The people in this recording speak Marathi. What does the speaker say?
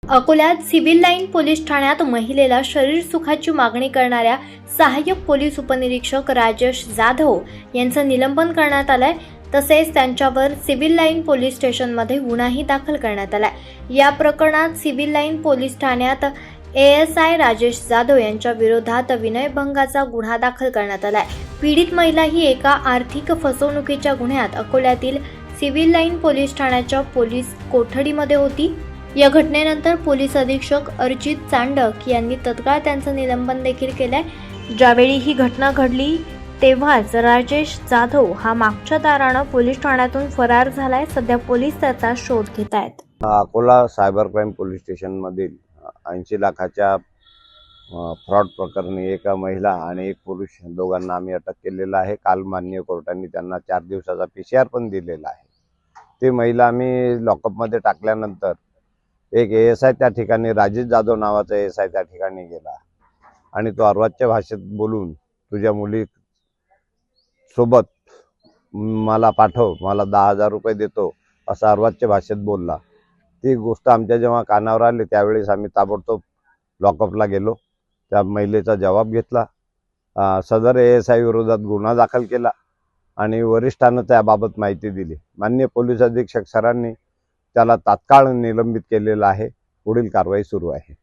अकोल्यात सिव्हिल लाईन पोलीस ठाण्यात महिलेला शरीर सुखाची मागणी करणाऱ्या सहाय्यक पोलीस उपनिरीक्षक राजेश जाधव यांचं निलंबन करण्यात आलंय। तसेच त्यांच्यावर सिव्हिल लाईन पोलीस स्टेशनमध्ये गुन्हाही दाखल करण्यात आलाय। या प्रकरणात सिव्हिल लाईन पोलीस ठाण्यात ASI राजेश जाधव यांच्या विरोधात विनयभंगाचा गुन्हा दाखल करण्यात आलाय। पीडित महिला ही एका आर्थिक फसवणुकीच्या गुन्ह्यात अकोल्यातील सिव्हिल लाईन पोलीस ठाण्याच्या पोलीस कोठडीमध्ये होती। या घटनेनंतर पोलीस अधीक्षक अर्चित चांडक यांनी तत्काळ त्यांचं निलंबन देखील केलंय। ज्यावेळी ही घटना घडली तेव्हाच राजेश जाधव हा मागच्या दारानं पोलीस ठाण्यातून फरार झालाय। सध्या पोलीस त्याचा शोध घेत आहेत। Akola cyber crime police station मधील 80 लाखाच्या फ्रॉड प्रकरणी एका महिला आणि एक पुरुष दोघांना आम्ही अटक केलेला आहे। काल माननीय कोर्टाने त्यांना 4 दिवसाचा PCR पण दिलेला आहे। ते महिला आम्ही लॉकअपमध्ये टाकल्यानंतर एक ASI त्या ठिकाणी राजेश जाधव नावाचा ASI त्या ठिकाणी गेला आणि तो अर्वाच्य भाषेत बोलून तुझ्या मुली सोबत मला पाठव, मला 10,000 रुपये देतो असं अर्वाच्य भाषेत बोलला। ती गोष्ट आमच्या जेव्हा कानावर आली त्यावेळेस आम्ही ताबडतोब लॉकअपला गेलो, त्या महिलेचा जबाब घेतला, सदर ASI विरोधात गुन्हा दाखल केला आणि वरिष्ठांना त्याबाबत माहिती दिली। माननीय पोलीस अधीक्षक सरांनी त्याला तात्काळ निलंबित केलेला आहे। पुढील कारवाई सुरू आहे।